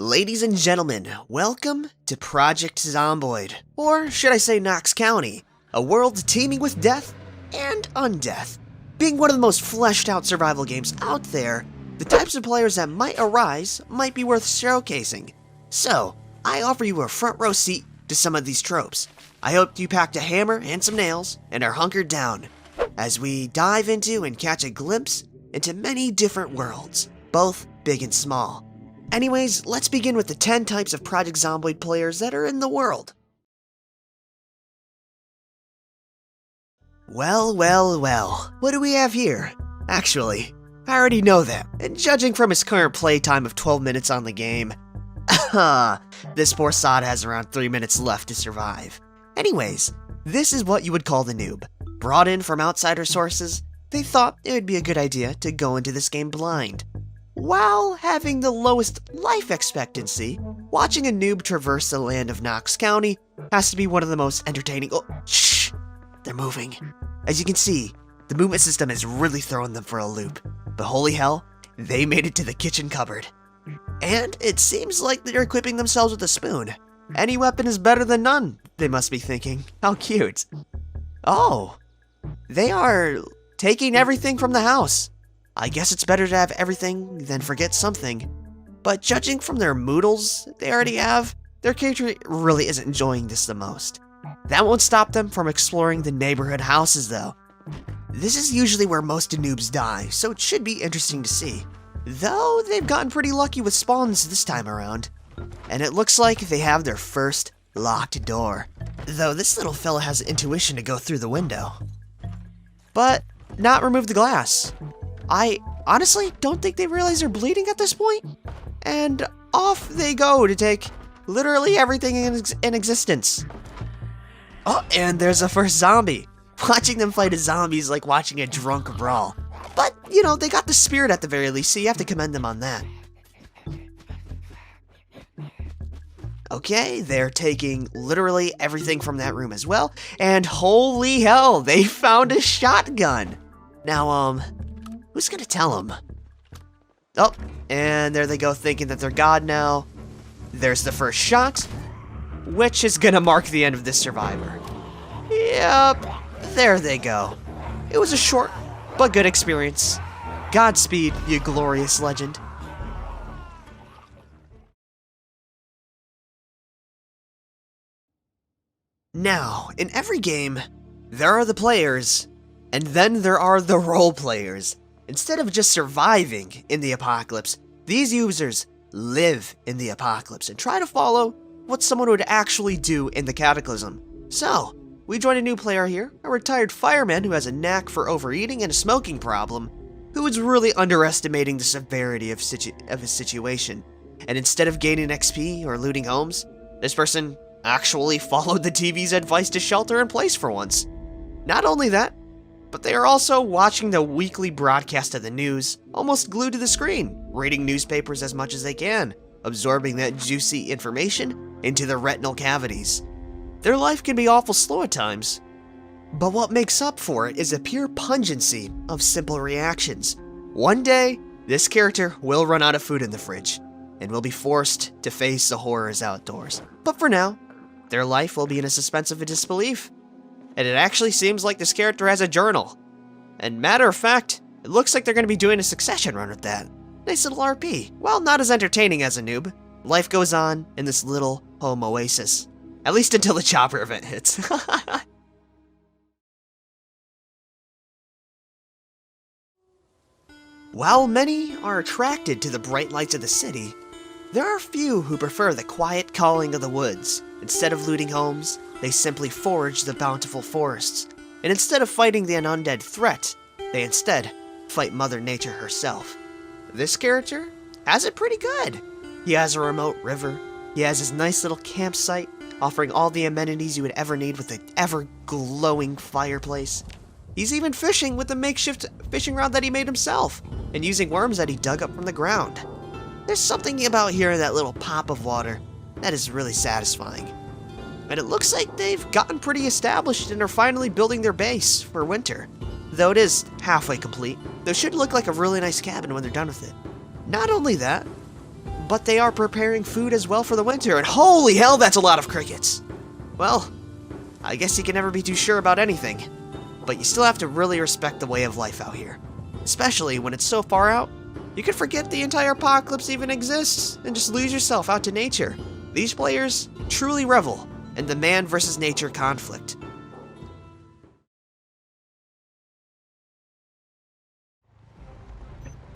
Ladies and gentlemen, welcome to Project Zomboid, or should I say Knox County, a world teeming with death and undeath. Being one of the most fleshed out survival games out there, the types of players that might arise might be worth showcasing. So, I offer you a front row seat to some of these tropes. I hope you packed a hammer and some nails and are hunkered down as we dive into and catch a glimpse into many different worlds, both big and small. Anyways, let's begin with the 10 types of Project Zomboid players that are in the world. Well, what do we have here? Actually, I already know that, and judging from his current playtime of 12 minutes on the game, this poor sod has around 3 minutes left to survive. Anyways, this is what you would call the noob. Brought in from outsider sources, they thought it would be a good idea to go into this game blind. While having the lowest life expectancy, watching a noob traverse the land of Knox County has to be one of the most entertaining— oh, shh! They're moving. As you can see, the movement system is really throwing them for a loop. But holy hell, they made it to the kitchen cupboard. And it seems like they're equipping themselves with a spoon. Any weapon is better than none, they must be thinking. How cute. Oh, they are taking everything from the house. I guess it's better to have everything than forget something. But judging from their moodles they already have, their character really isn't enjoying this the most. That won't stop them from exploring the neighborhood houses though. This is usually where most noobs die, so it should be interesting to see. Though they've gotten pretty lucky with spawns this time around. And it looks like they have their first locked door. Though this little fella has intuition to go through the window. But not remove the glass. I honestly don't think they realize they're bleeding at this point. And off they go to take literally everything in existence. Oh, and there's a first zombie. Watching them fight a zombie is like watching a drunk brawl. But, you know, they got the spirit at the very least, so you have to commend them on that. Okay, they're taking literally everything from that room as well. And holy hell, they found a shotgun. Now, who's gonna tell them? Oh, and there they go thinking that they're God now. There's the first shot, which is gonna mark the end of this survivor. Yep, there they go. It was a short but good experience. Godspeed, you glorious legend. Now, in every game, there are the players, and then there are the role players. Instead of just surviving in the apocalypse, these users live in the apocalypse and try to follow what someone would actually do in the cataclysm. So, we join a new player here, a retired fireman who has a knack for overeating and a smoking problem, who is really underestimating the severity of his situation. And instead of gaining XP or looting homes, this person actually followed the TV's advice to shelter in place for once. Not only that, but they are also watching the weekly broadcast of the news, almost glued to the screen, reading newspapers as much as they can, absorbing that juicy information into their retinal cavities. Their life can be awful slow at times, but what makes up for it is a pure pungency of simple reactions. One day, this character will run out of food in the fridge, and will be forced to face the horrors outdoors. But for now, their life will be in a suspense of disbelief. And it actually seems like this character has a journal. And matter of fact, it looks like they're going to be doing a succession run with that. Nice little RP. While not as entertaining as a noob, life goes on in this little home oasis. At least until the chopper event hits. While many are attracted to the bright lights of the city, there are few who prefer the quiet calling of the woods. Instead of looting homes, they simply forage the bountiful forests. And instead of fighting the undead threat, they instead fight Mother Nature herself. This character has it pretty good. He has a remote river, he has his nice little campsite, offering all the amenities you would ever need with an ever-glowing fireplace. He's even fishing with a makeshift fishing rod that he made himself, and using worms that he dug up from the ground. There's something about hearing that little pop of water that is really satisfying. And it looks like they've gotten pretty established and are finally building their base for winter. Though it is halfway complete, though it should look like a really nice cabin when they're done with it. Not only that, but they are preparing food as well for the winter, and holy hell, that's a lot of crickets! Well, I guess you can never be too sure about anything, but you still have to really respect the way of life out here. Especially when it's so far out, you could forget the entire apocalypse even exists, and just lose yourself out to nature. These players truly revel in the man versus nature conflict.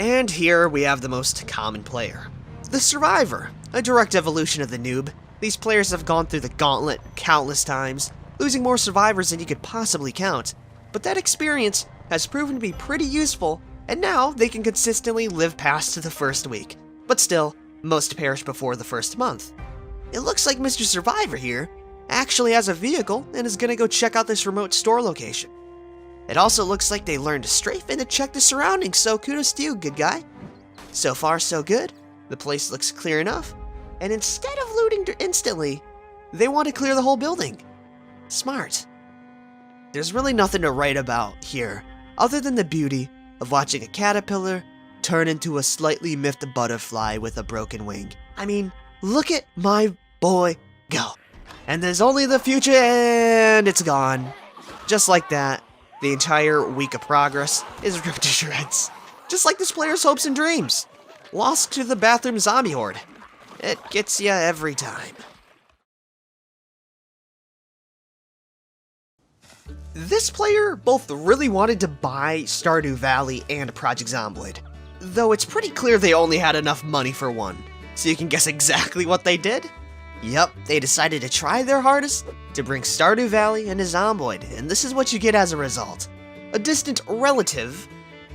And here we have the most common player, the Survivor, a direct evolution of the Noob. These players have gone through the gauntlet countless times, losing more survivors than you could possibly count, but that experience has proven to be pretty useful, and now they can consistently live past the first week. But still, most perish before the first month. It looks like Mr. Survivor here actually has a vehicle and is gonna go check out this remote store location. It also looks like they learned to strafe and to check the surroundings, so kudos to you, good guy. So far, so good. The place looks clear enough, and instead of looting instantly, they want to clear the whole building. Smart. There's really nothing to write about here, other than the beauty of watching a caterpillar turn into a slightly miffed butterfly with a broken wing. I mean, look at my boy go. And there's only the future, and it's gone. Just like that. The entire week of progress is ripped to shreds. Just like this player's hopes and dreams. Lost to the bathroom zombie horde. It gets ya every time. This player both really wanted to buy Stardew Valley and Project Zomboid, though it's pretty clear they only had enough money for one. So you can guess exactly what they did? Yep, they decided to try their hardest to bring Stardew Valley into Zomboid, and this is what you get as a result. A distant relative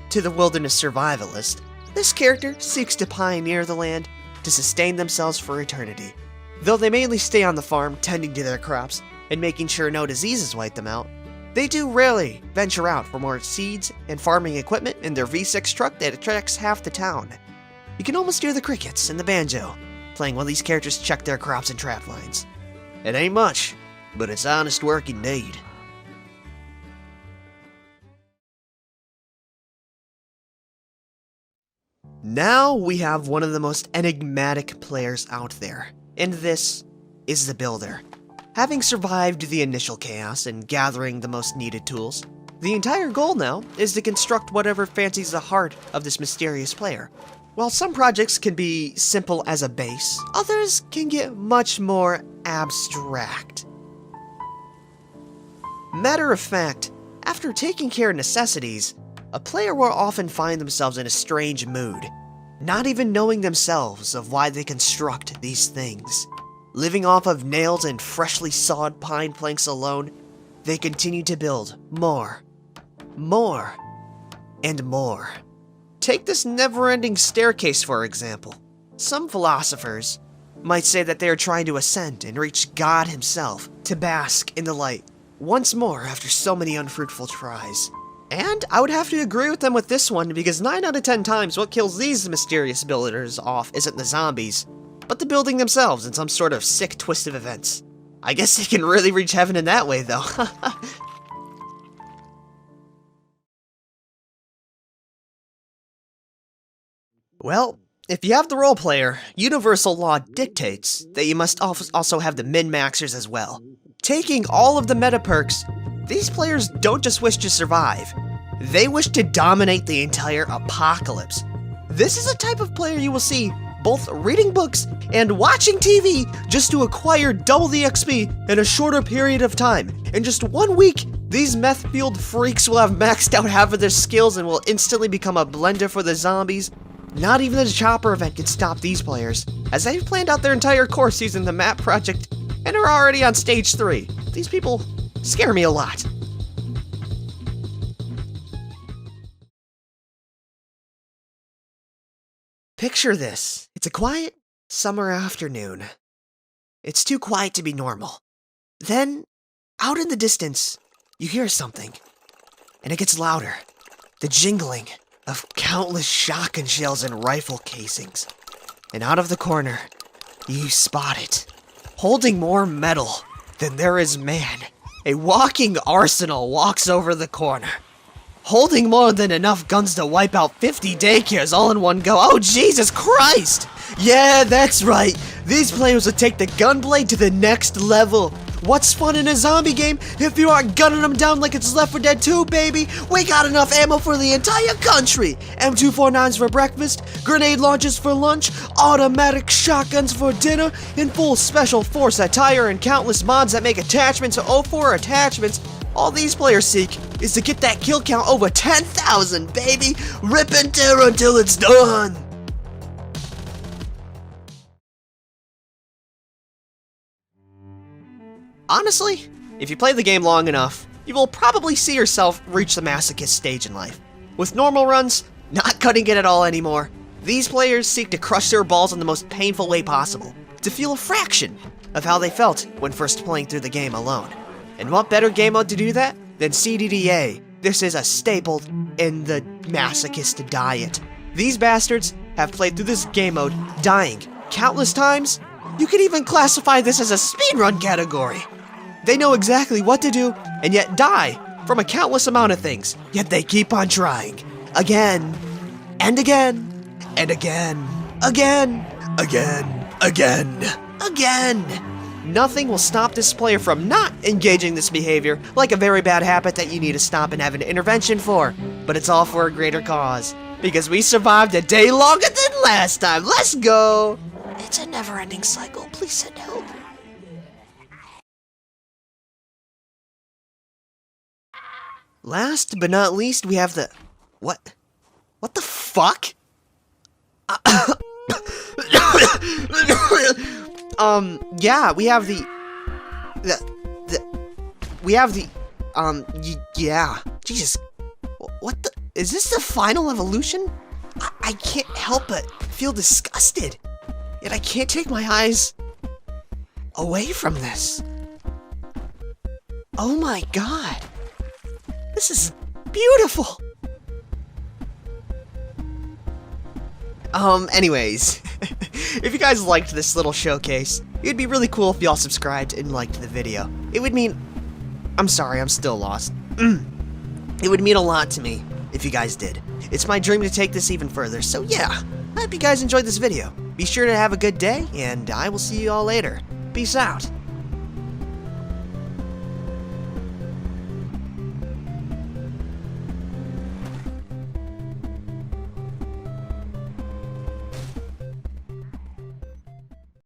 to the wilderness survivalist, this character seeks to pioneer the land to sustain themselves for eternity. Though they mainly stay on the farm tending to their crops and making sure no diseases wipe them out, they do rarely venture out for more seeds and farming equipment in their V6 truck that attracts half the town. You can almost hear the crickets and the banjo playing while these characters check their crops and trap lines. It ain't much, but it's honest work indeed. Now we have one of the most enigmatic players out there, and this is the Builder. Having survived the initial chaos and gathering the most needed tools, the entire goal now is to construct whatever fancies the heart of this mysterious player. While some projects can be simple as a base, others can get much more abstract. Matter of fact, after taking care of necessities, a player will often find themselves in a strange mood, not even knowing themselves of why they construct these things. Living off of nails and freshly sawed pine planks alone, they continue to build more, and more. Take this never-ending staircase, for example. Some philosophers might say that they are trying to ascend and reach God himself to bask in the light once more after so many unfruitful tries. And I would have to agree with them with this one, because 9 out of 10 times what kills these mysterious builders off isn't the zombies, but the building themselves in some sort of sick twist of events. I guess they can really reach heaven in that way, though. Well, if you have the Roleplayer, universal law dictates that you must also have the MinMaxxers as well. Taking all of the meta perks, these players don't just wish to survive, they wish to dominate the entire apocalypse. This is a type of player you will see both reading books and watching TV just to acquire double the XP in a shorter period of time. In just 1 week, these meth-fueled freaks will have maxed out half of their skills and will instantly become a blender for the zombies. Not even the chopper event can stop these players, as they've planned out their entire course using the map project and are already on stage 3. These people scare me a lot. Picture this. It's a quiet summer afternoon. It's too quiet to be normal. Then, out in the distance, you hear something, and it gets louder. The jingling of countless shotgun shells and rifle casings. And out of the corner, you spot it, holding more metal than there is man. A walking arsenal walks over the corner, holding more than enough guns to wipe out 50 daycares all in one go. Oh, Jesus Christ! Yeah, that's right. These players will take the gunblade to the next level. What's fun in a zombie game if you aren't gunning them down like it's Left 4 Dead 2, baby? We got enough ammo for the entire country. M249s for breakfast, grenade launchers for lunch, automatic shotguns for dinner, and full special force attire and countless mods that make attachments to 04 attachments. All these players seek is to get that kill count over 10,000, baby. Rip and tear until it's done. Honestly, if you play the game long enough, you will probably see yourself reach the Masochist stage in life. With normal runs, not cutting it at all anymore, these players seek to crush their balls in the most painful way possible, to feel a fraction of how they felt when first playing through the game alone. And what better game mode to do that than CDDA? This is a staple in the Masochist diet. These bastards have played through this game mode, dying countless times. You could even classify this as a speedrun category. They know exactly what to do, and yet die from a countless amount of things. Yet they keep on trying. Again, and again, and again, again, again, again. Nothing will stop this player from not engaging this behavior, like a very bad habit that you need to stop and have an intervention for. But it's all for a greater cause, because we survived a day longer than last time. Let's go! It's a never-ending cycle. Please send help. Last but not least, we have the... What? What the fuck? Yeah, we have the... Yeah. Jesus. What the... Is this the final evolution? I can't help but feel disgusted. Yet I can't take my eyes away from this. Oh my god. This is beautiful. Anyways, if you guys liked this little showcase, it'd be really cool if y'all subscribed and liked the video. It would mean... I'm sorry, I'm still lost. It would mean a lot to me if you guys did. It's my dream to take this even further, so yeah. I hope you guys enjoyed this video. Be sure to have a good day, and I will see you all later. Peace out.